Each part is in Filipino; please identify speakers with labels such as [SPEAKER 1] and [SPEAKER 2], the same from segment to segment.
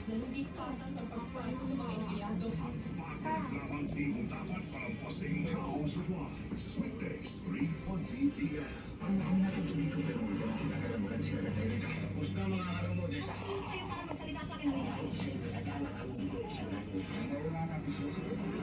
[SPEAKER 1] na hindi patas ang pagtrato sa mga empleyado.
[SPEAKER 2] Ang di mo dapat palampasin. House of Wise. Weekdays, 3:20 p.m.
[SPEAKER 3] Ang natutuloy ko pero hindi ako nakakalamunan sila na tayo. Tapos na mga araw mo dito.
[SPEAKER 4] Kayo para magsalita sa akin ng ina.
[SPEAKER 3] Siyempre, nag-anak ang mundo sa natin. Wala natin siya sa
[SPEAKER 5] Maria.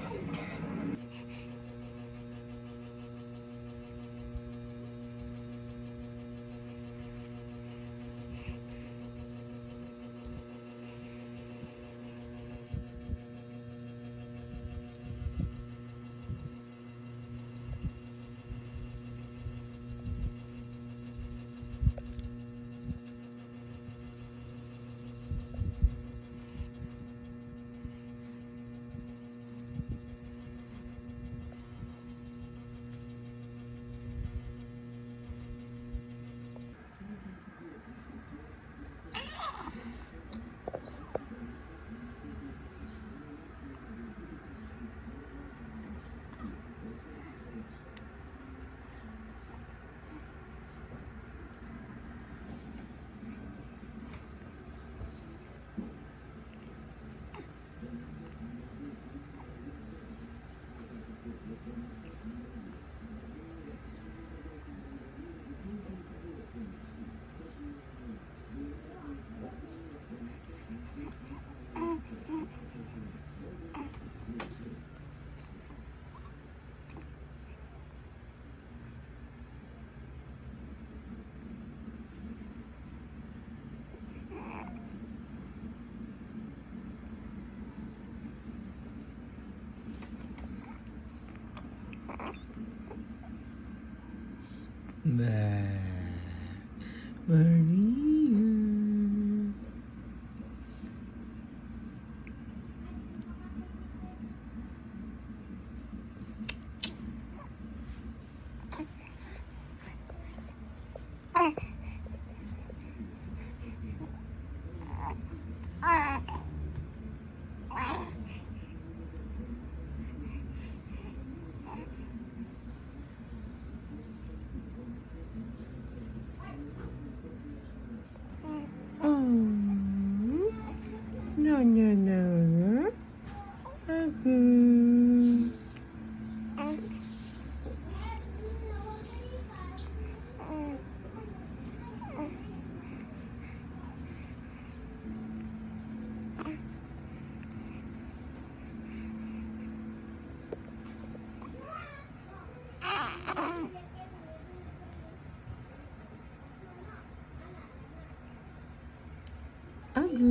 [SPEAKER 5] No, no, no. Okay. Agu.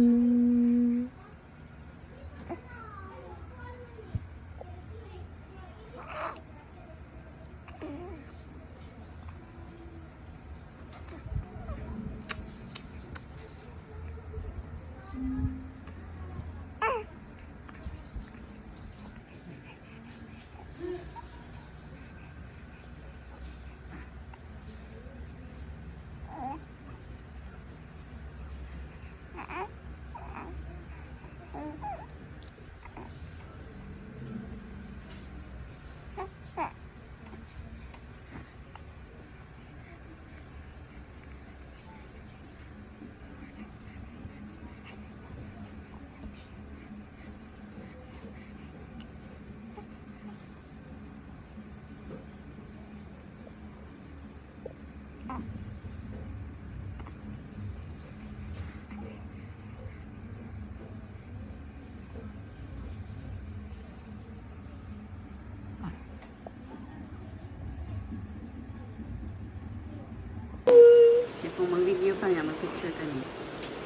[SPEAKER 4] Kung mag-video ka nga, mag-picture ka niya.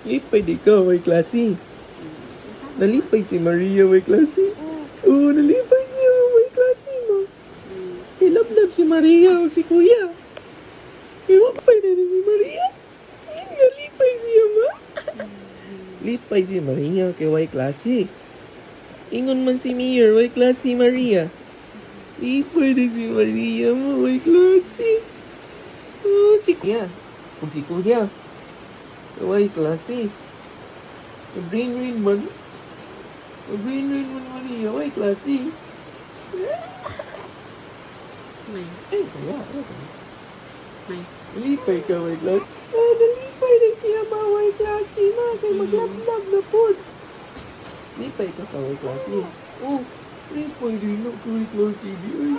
[SPEAKER 5] Lipay di ka, way klase. Nalipay si Maria, way klase. Oo, nalipay siya, way klase mo. Ilab-lab si Maria o si Kuya. Iwapay na rin si Maria. Nalipay siya, ma. Lipay si Maria kay way klase. Ingon man si Mayor, way klase Maria. Lipay na si Maria mo, way klase. Oh, si Kuya. Kung si Kuya. Way klase. Brain man. Brain man Maria, way klase.
[SPEAKER 4] May.
[SPEAKER 5] Ay, kaya.
[SPEAKER 4] May.
[SPEAKER 5] Lipay ka, way klase. Ah, nalipay na siya ba, way klase na. Kaya maglablab na po. Lipay ka kaway klase. Oh, lipay rin na kaway klase di ay.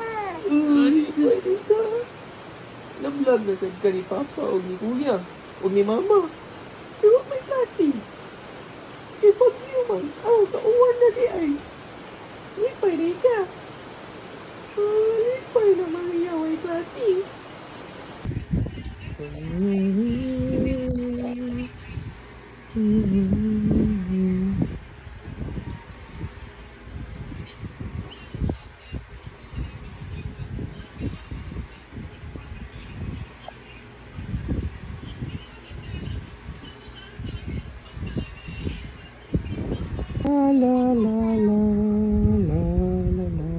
[SPEAKER 5] Lipay rin ka. Lamlag na sad ka ni Papa o ni Kuya o ni Mama. Pero may klase. E pag man, kauwan na di ay. Lipay rin ka. Lipay na Maria way klase. La la la la la la.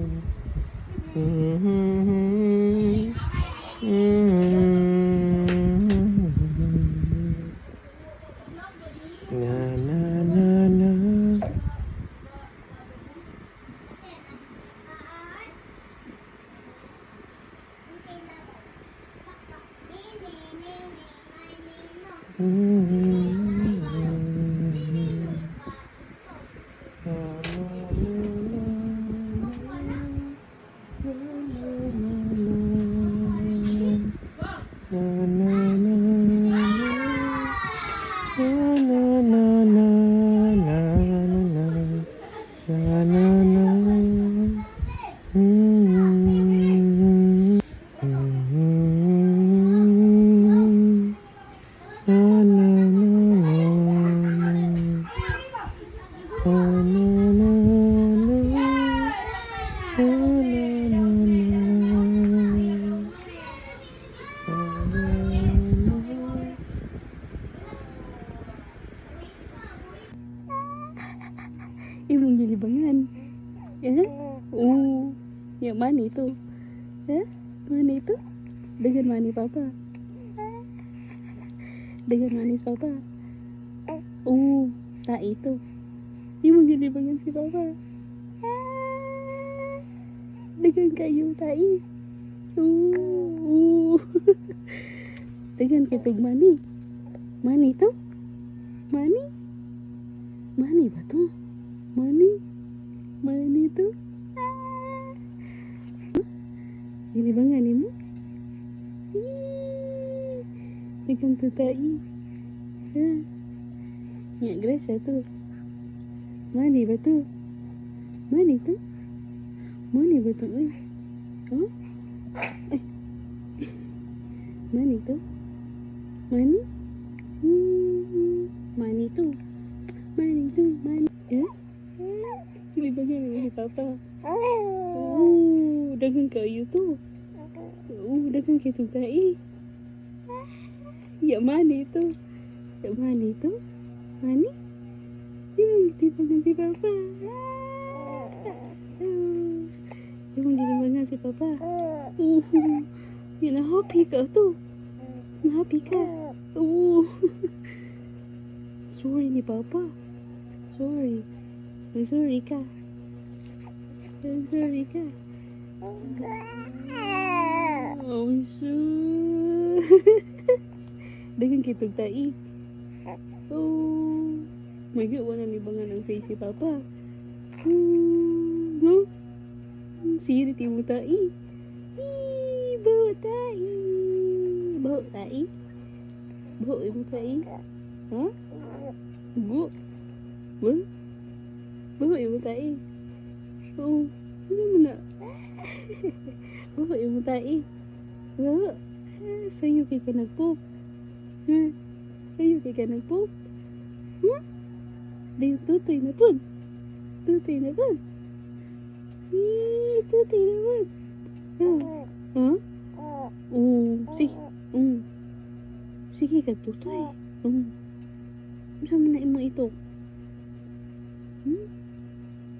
[SPEAKER 5] Na na na na.
[SPEAKER 4] Imong gilibangan. Ya? Oh, yang mana itu? Mana itu? Dengan manis Papa. Dengan manis Papa. Oh, tak itu. Imong gilibangan si Papa. Dengan kayu tai. Dengan ketug mani. Mani itu? Mani? Mani batu? Mani? Mani itu? Gilibangan imu? Dengan tutai. Nyak Gracia tu. Mani batu? Mani tu? Mani batu ni? Oh? Mani tu? Mani? Mani tu? Mani tu? Mani? Gilibangan imu si Papa. Dengan kayu tu. Dengan ketug tai. Ya mani tu? Ya mani tu? Mani? Imong gilibangan si Papa. Imong gilibangan si Papa. Ya na-happy ka tu. Na-happy ka. Sorry ni Papa. Sorry. I'm sorry ka. I'm sorry ka. Oh, dengan ketug tai. Oh, my God, wala libangan ang face si Papa. No? Sirit yung tai. Baho tai. Baho tai. Baho yung tai. Ha? Baho? Baho? Baho yung tai. Oh, ano mo na? Baho yung tai. Baho? Sa'yo kay ka nagpoop. Sa'yo kay ka nagpoop. Dahil tutoy na po. Tutoy na po. Tutoy na po. Ha? Sige. Sige ka tutoy. Saan mo na imo ito?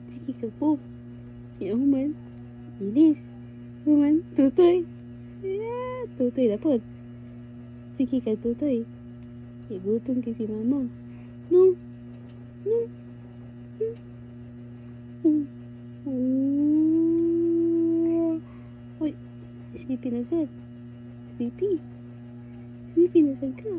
[SPEAKER 4] Sige ka po. Human. Inis. Human. Tutoy. Tutoy na po. Sige ka tutoy. Gutom ka si Mama. No. No. Uy, sleepy na sad. Sleepy. Sleepy na sad ka.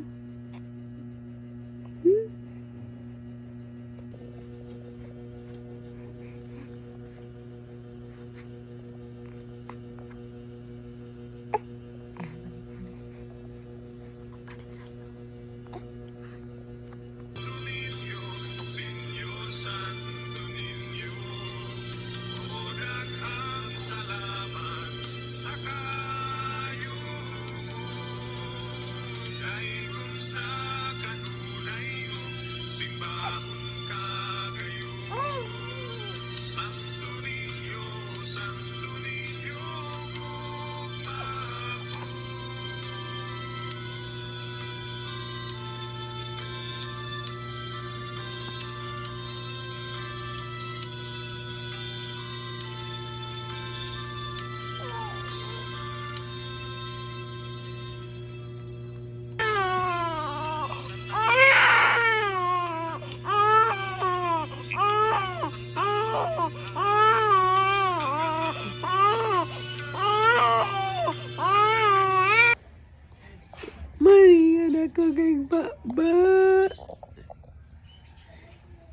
[SPEAKER 5] Dako kay baba.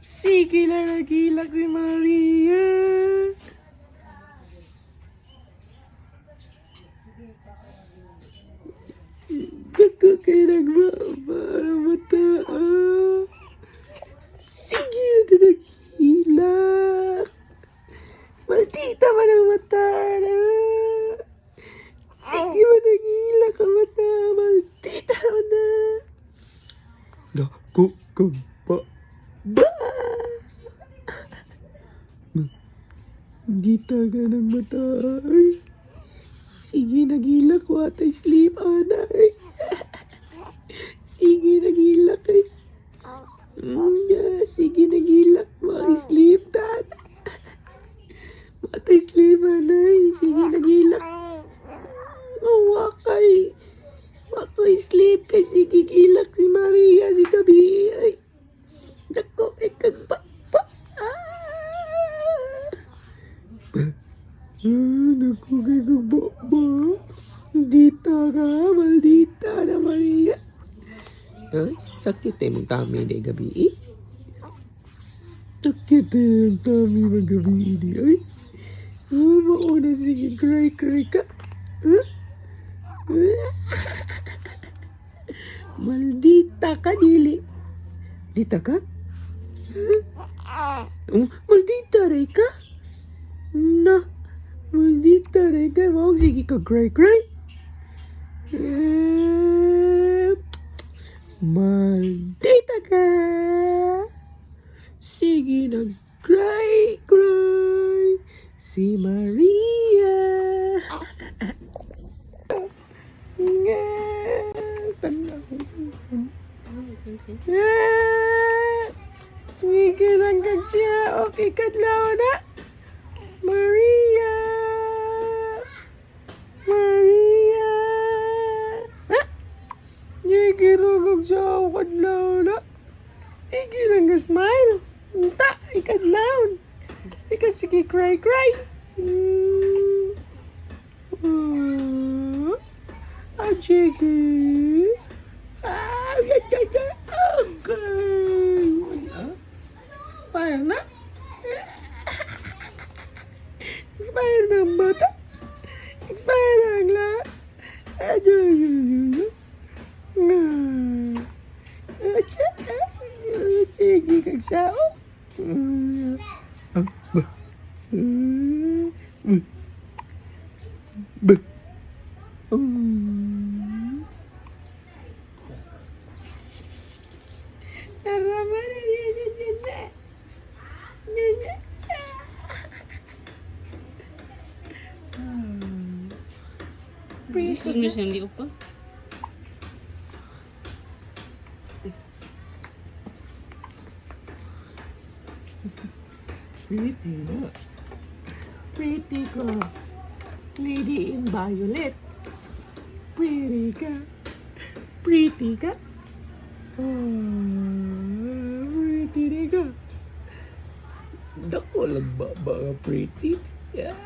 [SPEAKER 5] Sige lang nagilak si Maria. Dako kay nagbaba ang mata. Sige na nagilak. Maldita man ang mata na. Sige man nagilak ang mata. Maldita man na. Dako kang baba. Dita ka ng mata. Ay. Sige nagilak. What I sleep, anay. Sige nagilak ay. Sige nagilak. Mag-sleep, dad. What I sleep, anay. Sige nagilak. Wakay. Wakay sleep. Kay sige gilak si Maria si gabi. Ay. Dako kay kagpapa. Dako kay kagpapa. Dita ka. Maldita na Maria. Ay, sakit eh mong tami na gabi. Sakit eh mong tami ng gabi di. Ay. Mauna sige cry ka. Huh? Maldita ka, dili. Dita ka? Maldita rin ka? Na, maldita rin ka. Mawag sige ka, cry. Maldita ka. Sige na, cry. Si Maria. Tanda ko siya. Sige lang ka siya. Okay, kadlaw na. Maria. Sige lang siya. Kadlaw na. Sige lang ka smile. Unta, ikadlaw. Ika sige cry. Sige. Okay. Expire na. Expire na ang bata. Expire na ang lahat. Sige kag sao.
[SPEAKER 4] Gusto niyo siyang liup pa?
[SPEAKER 5] Pretty na. Pretty ka. Lady in violet. Pretty ka. Pretty ka. Pretty ka. Dako lang ba pretty? Yeah.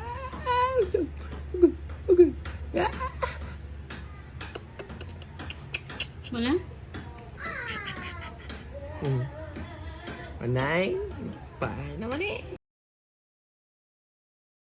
[SPEAKER 5] Okay.
[SPEAKER 4] Wala?
[SPEAKER 5] Panay. Panay naman eh.